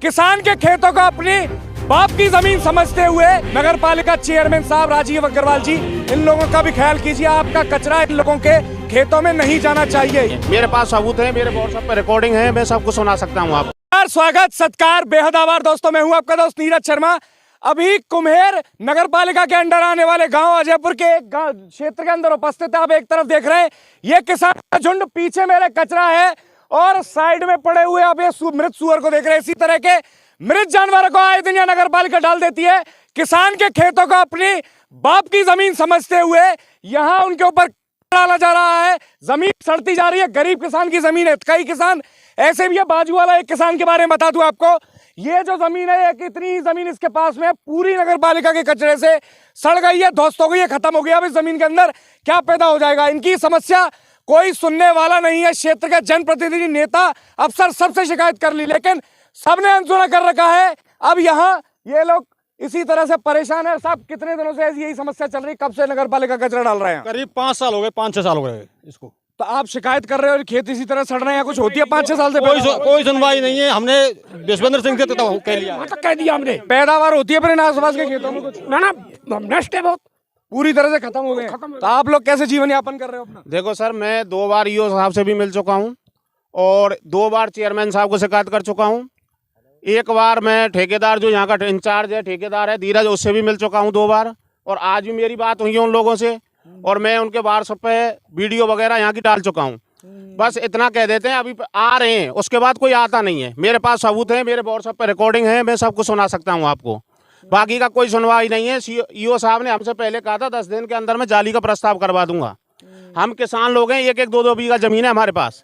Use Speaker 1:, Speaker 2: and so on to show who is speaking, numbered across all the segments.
Speaker 1: किसान के खेतों को अपनी बाप की जमीन समझते हुए नगर पालिका चेयरमैन साहब राजीव अग्रवाल जी, इन लोगों का भी ख्याल कीजिए। आपका कचरा इन लोगों के खेतों में नहीं जाना चाहिए।
Speaker 2: मेरे पास सबूत है, मेरे व्हाट्सएप पे रिकॉर्डिंग है, मैं सबको सुना सकता हूँ आपको।
Speaker 1: स्वागत सत्कार बेहद आभार दोस्तों, मैं हूं आपका दोस्त नीरज शर्मा। अभी कुम्हेर नगर पालिका के अंडर आने वाले गांव अजयपुर के एक क्षेत्र के अंदर उपस्थित है। आप एक तरफ देख रहे हैं ये किसान का झुंड, पीछे मेरे कचरा है और साइड में पड़े हुए आप ये मृत सुअर को देख रहे हैं। इसी तरह के मृत जानवरों को आए दिन नगर पालिका डाल देती है। किसान के खेतों को अपनी बाप की जमीन समझते हुए यहां उनके ऊपर डाला जा रहा है। जमीन सड़ती जा रही है, गरीब किसान की जमीन है। कई किसान ऐसे भी है। बाजू वाला एक किसान के बारे में बता दूं आपको, ये जो जमीन है, कितनी ही जमीन इसके पास में पूरी नगर पालिका के कचरे से सड़ गई है, ध्वस्त हो गई है, खत्म हो गया। अब इस जमीन के अंदर क्या पैदा हो जाएगा? इनकी समस्या कोई सुनने वाला नहीं है। क्षेत्र के जनप्रतिनिधि, नेता, अफसर सबसे शिकायत कर ली, लेकिन सबने अनसुना कर रखा है। अब यहाँ ये लोग इसी तरह से परेशान है। साहब, कितने दिनों से यही समस्या चल रही है? कब से नगर पालिका कचरा डाल रहे हैं?
Speaker 3: करीब 5 साल हो गए, 5-6 साल हो गए इसको।
Speaker 1: तो आप शिकायत कर रहे हो और खेत इसी तरह सड़ रहे हैं? कुछ होती है 5-6 साल से?
Speaker 3: कोई सुनवाई नहीं है। हमने विश्वेंद्र सिंह से तो कह लिया,
Speaker 1: कह दिया हमने। पैदावार होती है पर इन आसपास के खेतों में कुछ ना नष्ट है, बहुत पूरी तरह से खत्म हो गए। तो आप लोग कैसे जीवन यापन कर रहे हो अपना?
Speaker 2: देखो सर, मैं 2 बार ईओ साहब से भी मिल चुका हूँ और 2 बार चेयरमैन साहब को शिकायत कर चुका हूँ। एक बार मैं ठेकेदार, जो यहाँ का इंचार्ज है, ठेकेदार है धीरज, उससे भी मिल चुका हूँ 2 बार। और आज भी मेरी बात हुई है उन लोगों से और मैं उनके व्हाट्सएप पे वीडियो वगैरह यहाँ की डाल चुका हूँ। बस इतना कह देते हैं अभी आ रहे हैं, उसके बाद कोई आता नहीं है। मेरे पास सबूत है, मेरे व्हाट्सएप पे रिकॉर्डिंग है, मैं सबको सुना सकता हूँ आपको। बाकी का कोई सुनवाई नहीं है। ईओ साहब ने हमसे पहले कहा था 10 दिन के अंदर मैं जाली का प्रस्ताव करवा दूंगा। हम किसान लोग हैं, 1-1, 2-2 बीघा जमीन है हमारे पास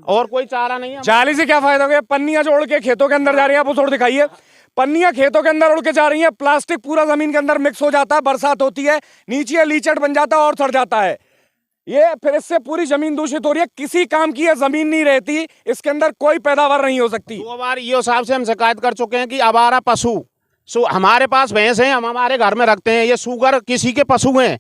Speaker 2: और कोई चारा नहीं है।
Speaker 1: जाली से क्या फायदा हो गया? पन्नियां जोड़ के खेतों के अंदर जा रही है। आप वो थोड़ा दिखाइए। पन्नियां खेतों के अंदर उड़ के जा रही है, प्लास्टिक पूरा जमीन के अंदर मिक्स हो जाता है, बरसात होती है, नीचे लीचड़ बन जाता है और सड़ जाता है। ये फिर इससे पूरी जमीन दूषित हो रही है। किसी काम की यह जमीन नहीं रहती, इसके अंदर कोई पैदावार नहीं हो सकती।
Speaker 2: 2 बार ईओ साहब से हम शिकायत कर चुके हैं कि आवारा पशु, हमारे पास भैंस हैं, हम हमारे घर में रखते हैं। ये सुगर किसी के पशु हैं,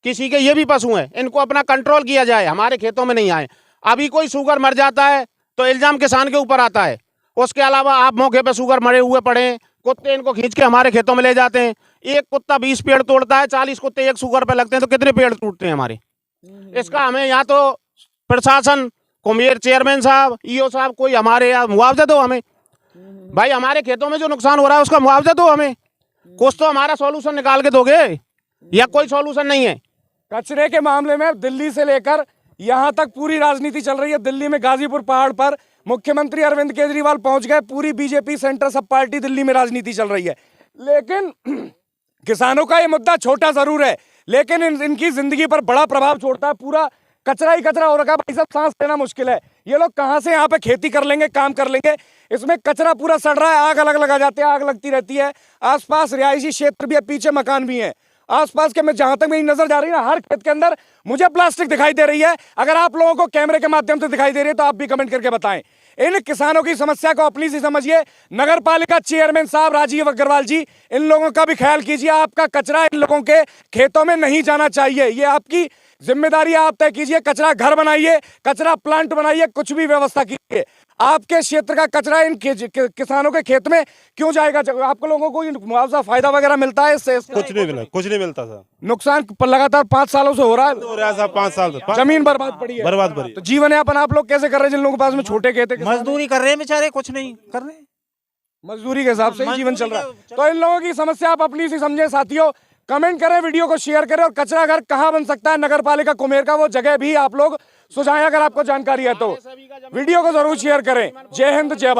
Speaker 2: किसी के ये भी पशु हैं, इनको अपना कंट्रोल किया जाए, हमारे खेतों में नहीं आए। अभी कोई सुगर मर जाता है तो इल्जाम किसान के ऊपर आता है। उसके अलावा आप मौके पे सुगर मरे हुए पड़े हैं, कुत्ते इनको खींच के हमारे खेतों में ले जाते हैं। एक कुत्ता 20 पेड़ तोड़ता है, 40 कुत्ते एक सुगर पे लगते हैं, तो कितने पेड़ टूटते हैं हमारे? इसका हमें यहाँ तो प्रशासन, कुम्हेर चेयरमैन साहब, ईओ साहब, कोई हमारे यहाँ मुआवजा दो हमें। भाई हमारे खेतों में जो नुकसान हो रहा है उसका मुआवजा दो हमें। कुछ तो हमारा सॉल्यूशन निकाल के दोगे या कोई सॉल्यूशन नहीं है?
Speaker 1: कचरे के मामले में दिल्ली से लेकर यहां तक पूरी राजनीति चल रही है। दिल्ली में गाजीपुर पहाड़ पर मुख्यमंत्री अरविंद केजरीवाल पहुंच गए। पूरी बीजेपी सेंटर सब पार्टी दिल्ली में राजनीति चल रही है। लेकिन किसानों का ये मुद्दा छोटा जरूर है, लेकिन इनकी जिंदगी पर बड़ा प्रभाव छोड़ता है। पूरा कचरा ही कचरा हो रखा है भाई साहब, सांस लेना मुश्किल है। ये लोग कहां से यहाँ पे खेती कर लेंगे, काम कर लेंगे? इसमें कचरा पूरा सड़ रहा है, आग अलग लगा जाते हैं, आग लगती रहती है। आसपास रिहायशी क्षेत्र भी है, पीछे मकान भी है। आसपास के, मैं जहां तक मेरी नजर जा रही है ना, हर खेत के अंदर मुझे प्लास्टिक दिखाई दे रही है। अगर आप लोगों को कैमरे के माध्यम से दिखाई दे रही है तो आप भी कमेंट करके बताएं। इन किसानों की समस्या को अपनी सी समझिए। नगर पालिका चेयरमैन साहब राजीव अग्रवाल जी, इन लोगों का भी ख्याल कीजिए। आपका कचरा इन लोगों के खेतों में नहीं जाना चाहिए, ये आपकी जिम्मेदारी, आप तय कीजिए। कचरा घर बनाइए, कचरा प्लांट बनाइए, कुछ भी व्यवस्था कीजिए। आपके क्षेत्र का कचरा इन किसानों के खेत में क्यों जाएगा? आपको लोगों को मुआवजा, फायदा वगैरह मिलता है इससे?
Speaker 3: कुछ नहीं मिलता सर।
Speaker 1: नुकसान लगातार 5 सालों से हो रहा है।
Speaker 3: 5 साल से
Speaker 1: जमीन बर्बाद पड़ी है,
Speaker 3: बर्बाद पड़ी।
Speaker 1: तो जीवन यापन आप लोग कैसे कर रहे हैं? जिन लोगों के पास में छोटे खेत है,
Speaker 4: मजदूरी कर रहे हैं बेचारे, कुछ नहीं कर रहे,
Speaker 1: मजदूरी के हिसाब से ही जीवन चल रहा है। तो इन लोगों की समस्या आप अपनी सी समझे साथियों। कमेंट करें, वीडियो को शेयर करें और कचरा घर कहां बन सकता है नगर पालिका कुम्हेर का, वो जगह भी आप लोग सुझाएं अगर आपको जानकारी है तो। वीडियो को जरूर शेयर करें। जय हिंद, जय भारत।